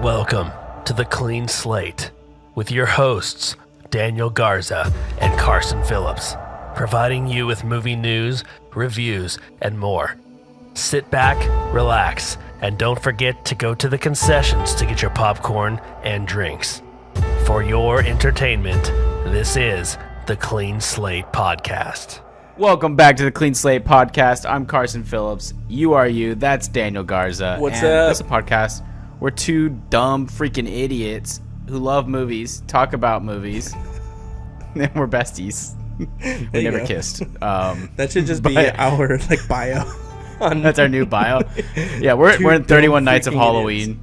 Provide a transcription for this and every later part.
Welcome to the Clean Slate with your hosts, Daniel Garza and Carson Phillips, providing you with movie news, reviews, and more. Sit back, relax, and don't forget to go to the concessions to get your popcorn and drinks. For your entertainment, this is the Clean Slate Podcast. Welcome back to the Clean Slate Podcast. I'm Carson Phillips. You are you. That's Daniel Garza. What's and up? This is a podcast where two dumb freaking idiots who love movies talk about movies. And we're besties. We never kissed. That should just be our bio. That's our new bio. Yeah, we're in 31 Nights of Halloween.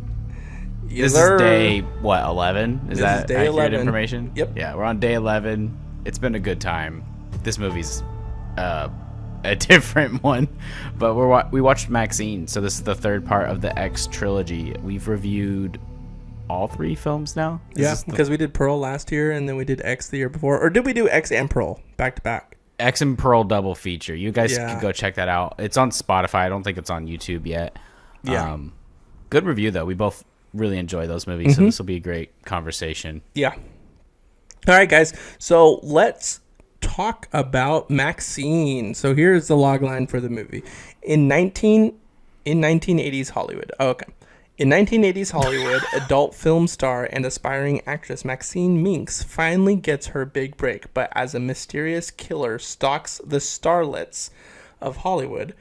This is day, 11? Is that day accurate 11. information? Yep. Yeah, we're on day 11. It's been a good time. This movie's a different one, but we watched Maxxxine, so this is the third part of the X trilogy. We've reviewed all three films now. Yeah, because we did Pearl last year, and then we did X the year before. Or did we do X and Pearl back to back? X and Pearl double feature. You guys can go check that out. It's on Spotify. I don't think it's on YouTube yet. Yeah. Good review, though. We both really enjoy those movies, so this will be a great conversation. Yeah. All right, guys. So let's talk about Maxxxine. So here's the log line for the movie. In 1980s Hollywood. Oh, okay. In 1980s Hollywood, adult film star and aspiring actress Maxxxine Minks finally gets her big break, but as a mysterious killer stalks the starlets of Hollywood.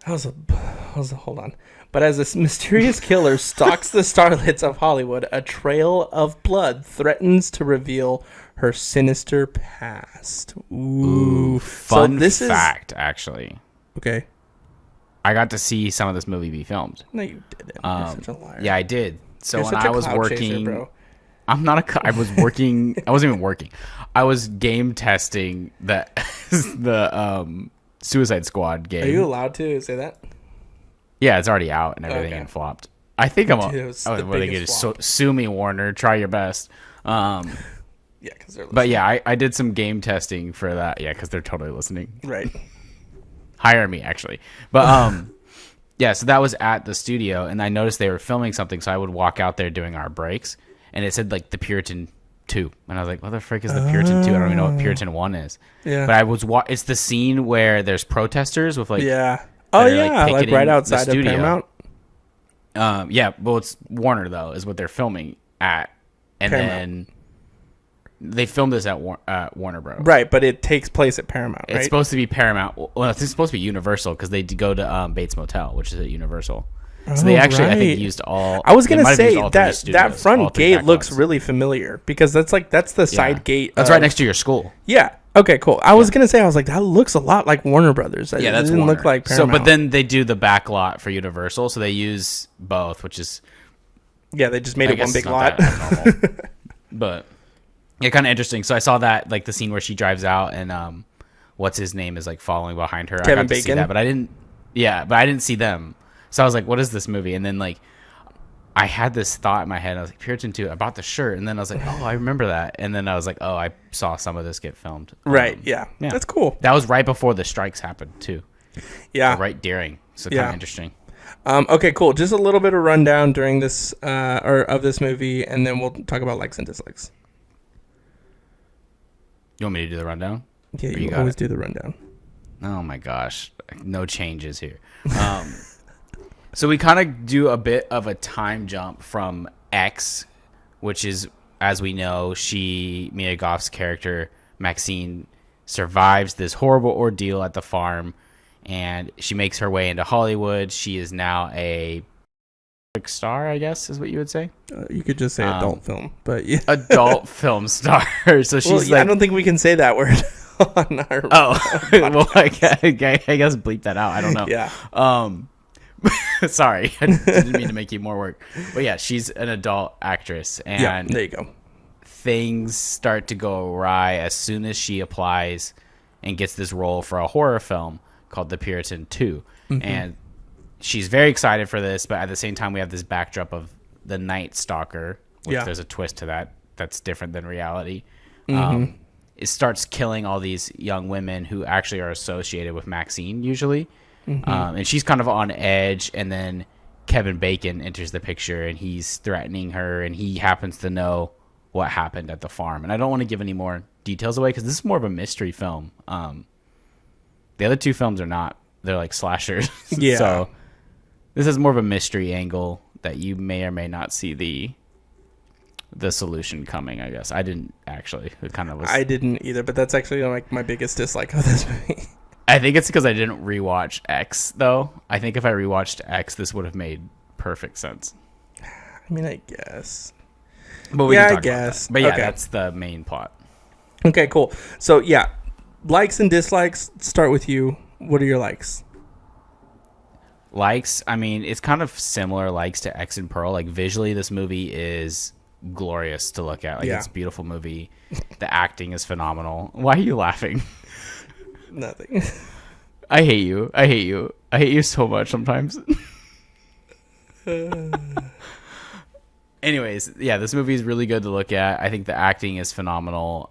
Hold on. But as a mysterious killer stalks the starlets of Hollywood, a trail of blood threatens to reveal her sinister past. Ooh. Fun fact, actually. Okay. I got to see some of this movie be filmed. No, you didn't. You're such a liar. Yeah, I did. So You're when such I a was cloud working, chaser, bro. I was working. I wasn't even working. I was game testing the Suicide Squad game. Are you allowed to say that? Yeah, it's already out and everything and flopped. I think I'm. Dude, it was Oh, the what are they biggest gonna flop. sue me, Warner? Try your best. Yeah, because they're listening. But yeah, I did some game testing for that. Yeah, because they're totally listening. Right. Hire me, actually. But yeah, so that was at the studio, and I noticed they were filming something, so I would walk out there during our breaks, and it said like the Puritan 2, and I was like, what the frick is the Puritan 2? I don't even know what Puritan 1 is. Yeah. But I was it's the scene where there's protesters with like Yeah. Oh, they're, yeah. Like picketing right the outside of studio. Paramount. Yeah, well, it's Warner though, is what they're filming at, and Paramount. then they filmed this at Warner Bros. Right, but it takes place at Paramount, right? It's supposed to be Paramount. Well, it's supposed to be Universal because they go to Bates Motel, which is at Universal. So they actually, I think, used all. I was gonna they might have say used all three that studios, front all three gate back looks lots. really familiar because that's the side gate. That's right next to your school. Yeah. Okay. Cool. I was gonna say that looks a lot like Warner Brothers. Yeah, that's didn't Warner. look like So, Paramount. but then they do the back lot for Universal, so they use both, which is yeah, they just made I it one guess big it's not lot. that abnormal. But yeah, kind of interesting. So I saw that, like the scene where she drives out and what's his name is like following behind her. Kevin I got to see Bacon? that, but I didn't. Yeah, but I didn't see them. So I was like, "What is this movie?" And then like I had this thought in my head. I was like, "Puritan 2." I bought the shirt, and then I was like, "Oh, I remember that." And then I was like, "Oh, I saw some of this get filmed." Right. Yeah. Yeah. That's cool. That was right before the strikes happened too. Yeah. Or right during. So Yeah. kind of interesting. Okay. Cool. Just a little bit of rundown during this or of this movie, and then we'll talk about likes and dislikes. You want me to do the rundown? Yeah, Or you got always it? do the rundown. Oh my gosh, no changes here. So we kind of do a bit of a time jump from X, which is, as we know, Mia Goth's character, Maxxxine, survives this horrible ordeal at the farm, and she makes her way into Hollywood. She is now a star, I guess, is what you would say. You could just say adult film, but yeah. Adult film star. So she's Well, like, I don't think we can say that word on our. oh, well, I guess bleep that out. I don't know. Yeah. Sorry, I didn't mean to make you more work. But yeah, she's an adult actress, and Yeah. There you go. things start to go awry as soon as she applies and gets this role for a horror film called The Puritan 2. And she's very excited for this, but at the same time, we have this backdrop of the Night Stalker, which there's a twist to that that's different than reality. It starts killing all these young women who actually are associated with Maxxxine usually. And she's kind of on edge, and then Kevin Bacon enters the picture and he's threatening her, and he happens to know what happened at the farm. And I don't want to give any more details away because this is more of a mystery film. The other two films are not. They're like slashers. Yeah. So this is more of a mystery angle that you may or may not see the solution coming, I guess. I didn't actually. It kind of was. I didn't either, but that's actually like my biggest dislike of this movie. I think it's because I didn't rewatch X, though. I think if I rewatched X, this would have made perfect sense. I mean, I guess. But we Yeah, can I talk guess. about that. But yeah, Okay. that's the main plot. Okay, cool. So yeah, likes and dislikes. Start with you. What are your likes? Likes, I mean, it's kind of similar likes to X and Pearl. Like, visually, this movie is glorious to look at. Like, Yeah. it's a beautiful movie. The acting is phenomenal. Why are you laughing? Nothing. I hate you. I hate you. I hate you so much sometimes. Anyways, yeah, this movie is really good to look at. I think the acting is phenomenal.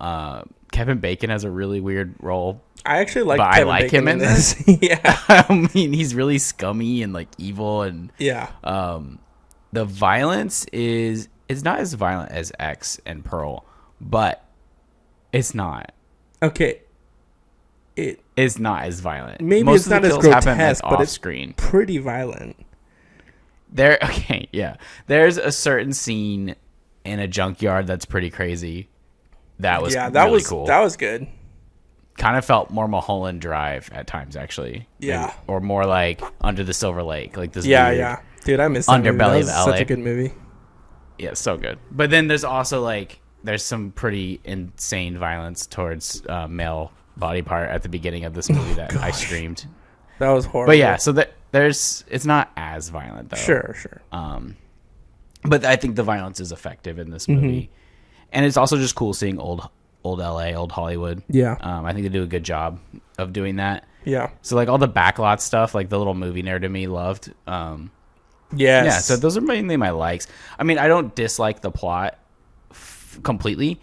Kevin Bacon has a really weird role. I actually like. But I Kevin like Bacon him in this. Yeah. I mean, he's really scummy and like evil, and Yeah. the violence is not as violent as X and Pearl, but it's not. Okay. It's not as violent. Maybe Most it's of the not as kills happen, grotesque, like, but off it's screen. pretty violent. There's a certain scene in a junkyard that's pretty crazy. That was that really was cool. That was good. Kind of felt more Mulholland Drive at times, actually. Yeah. Maybe. Or more like Under the Silver Lake, like this. Yeah, weird, yeah. Dude, I missed that movie. That Underbelly was of such LA. a good movie. Yeah, so good. But then there's also like there's some pretty insane violence towards male body part at the beginning of this movie that I streamed. That was horrible. But yeah, so it's not as violent though. Sure. But I think the violence is effective in this movie, and it's also just cool seeing old LA, old Hollywood. Yeah. I think they do a good job of doing that. Yeah. So like all the backlot stuff, like the little movie nerd in me loved. Yes. Yeah, so those are mainly my likes. I mean, I don't dislike the plot completely.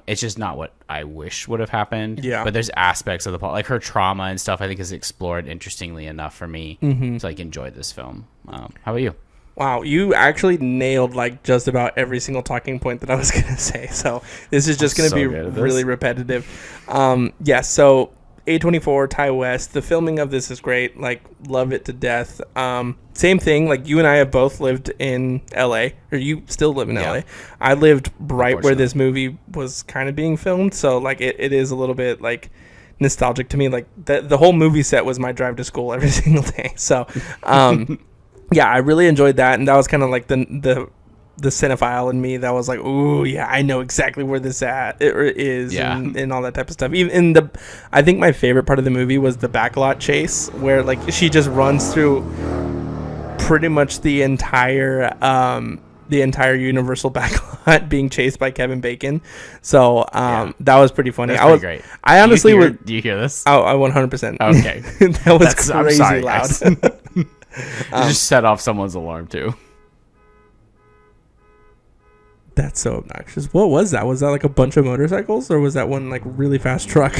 It's just not what I wish would have happened. Yeah. But there's aspects of the plot, like her trauma and stuff, I think is explored interestingly enough for me to like enjoy this film. How about you? Wow, you actually nailed like just about every single talking point that I was gonna say. So this is just gonna So be good at this. really repetitive. So A24, Ty West, the filming of this is great. Like, love it to death. Same thing. Like, you and I have both lived in LA, or you still live in LA. I lived right where this movie was kind of being filmed. So like, it is a little bit like nostalgic to me. Like the whole movie set was my drive to school every single day. So, yeah, I really enjoyed that, and that was kind of like the cinephile in me that was like, ooh, yeah, I know exactly where this is, Yeah. and all that type of stuff. Even I think my favorite part of the movie was the backlot chase, where like she just runs through pretty much the entire Universal backlot being chased by Kevin Bacon. So that was pretty funny. That's pretty great. I honestly Do you hear this? I 100%. Okay. That was I'm crazy sorry, loud. guys. You just set off someone's alarm too. That's so obnoxious. What was that? Was that like a bunch of motorcycles, or was that one like really fast truck?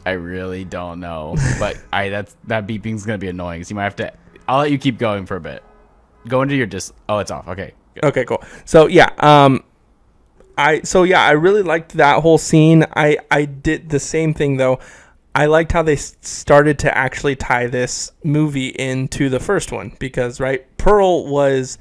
I really don't know, but that beeping's gonna be annoying. So you might have to. I'll let you keep going for a bit. Go into your Oh, it's off. Okay. Good. Okay, cool. So yeah, I really liked that whole scene. I did the same thing though. I liked how they started to actually tie this movie into the first one, because Pearl was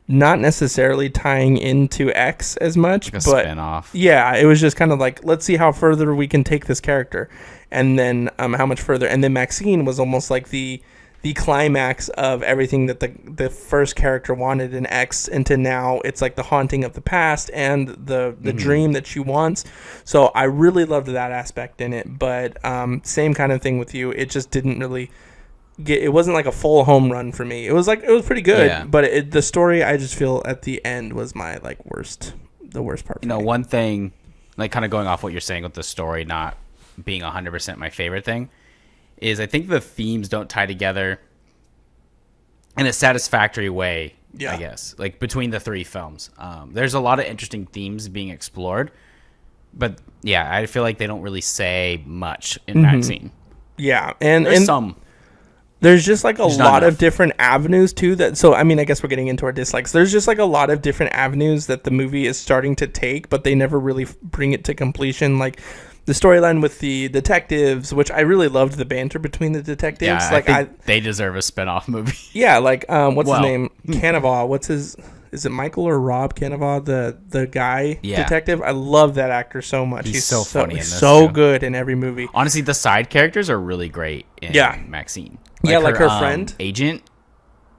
not necessarily tying into X as much, Like a but spin-off. yeah, it was just kind of like, let's see how further we can take this character, and then how much further. And then Maxxxine was almost like the climax of everything that the first character wanted in X, into now it's like the haunting of the past and the dream that she wants. So I really loved that aspect in it, but same kind of thing with you. It just didn't really it wasn't like a full home run for me. It was pretty good, but the story, I just feel at the end was my like the worst part for me. One thing, like kind of going off what you're saying with the story not being 100% my favorite thing, is I think the themes don't tie together in a satisfactory way, I guess, like between the three films. There's a lot of interesting themes being explored, but yeah, I feel like they don't really say much in Maxxxine. Yeah, There's some. There's just like a There's not lot of enough. different avenues too that, so I mean, I guess we're getting into our dislikes. There's just like a lot of different avenues that the movie is starting to take, but they never really bring it to completion. Like the storyline with the detectives, which I really loved the banter between the detectives. Yeah, like I think they deserve a spinoff movie. yeah, like what's Well. his name? Cannavale. What's his? Is it Michael or Rob Cannavale, the guy detective? I love that actor so much. He's so funny in this, so too. good in every movie. Honestly, the side characters are really great in Yeah. Maxxine. Yeah, like her friend. Agent.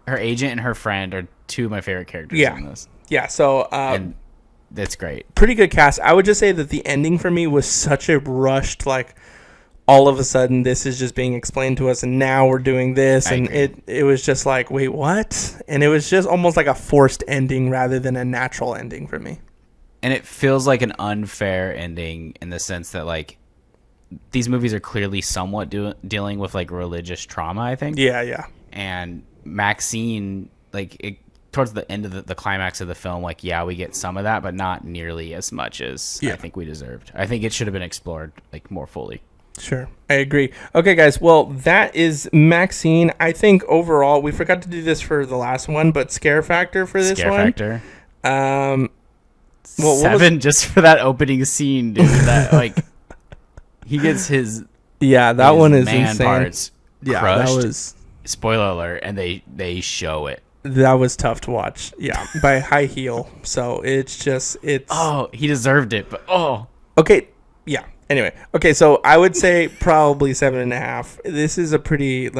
Her agent and her friend are two of my favorite characters Yeah. in this. Yeah, so And that's great. pretty good cast. I would just say that the ending for me was such a rushed, like all of a sudden this is just being explained to us and now we're doing this, I and agree. it was just like, wait, what? And it was just almost like a forced ending rather than a natural ending for me. And it feels like an unfair ending in the sense that like these movies are clearly somewhat dealing with like religious trauma, I think. Yeah. And Maxine, like towards the end of the climax of the film, like we get some of that, but not nearly as much as I think we deserved. I think it should have been explored like more fully. Sure, I agree. Okay, guys, well, that is Maxine. I think overall, we forgot to do this for the last one, but scare factor for this Scare one. factor. Well, what 7 just for that opening scene, dude. That like he gets his that one is man insane. parts crushed. That was Spoiler alert, and they show it. tough to watch. Yeah, by High Heel. So it's Oh, he deserved it, but okay. Yeah. Anyway, okay, so I would say probably 7.5. This is a pretty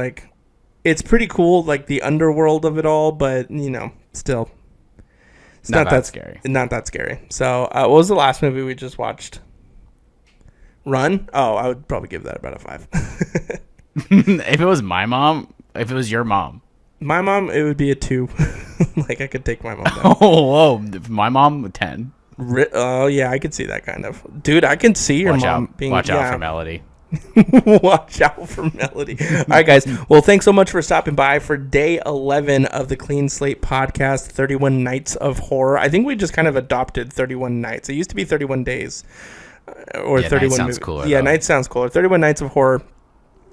it's pretty cool, like the underworld of it all, but still, it's not that scary. Not that scary. So, what was the last movie we just watched? Run? Oh, I would probably give that about a 5. If it was my mom, if it was your mom. My mom, it would be a 2. Like I could take my mom down. Oh, whoa. My mom, 10. Oh yeah, I could see that kind of. Dude, I can see your mom being. Watch out for Melody. Watch out for Melody. All right, guys. Well, thanks so much for stopping by for day 11 of the Clean Slate podcast, 31 Nights of Horror. I think we just kind of adopted 31 nights. It used to be 31 days. Or 31 sounds cooler. Yeah, though. nights sounds cooler. 31 Nights of Horror.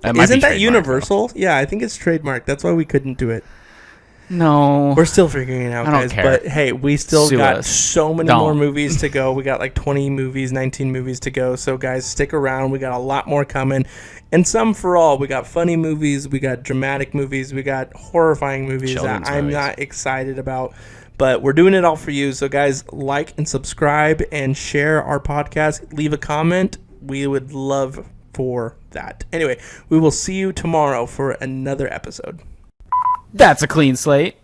That might be Isn't that trademarked, universal? Yeah, I think it's trademarked. That's why we couldn't do it. though. No. We're still figuring it out, I don't guys. care. But hey, we still Sue got us. so many Don't. more movies to go. We got like 20 movies, 19 movies to go. So guys, stick around. We got a lot more coming. And some for all. We got funny movies. We got dramatic movies. We got horrifying movies Children's that I'm movies. not excited about. But we're doing it all for you. So guys, like and subscribe and share our podcast. Leave a comment. We would love for that. Anyway, we will see you tomorrow for another episode. That's a clean slate.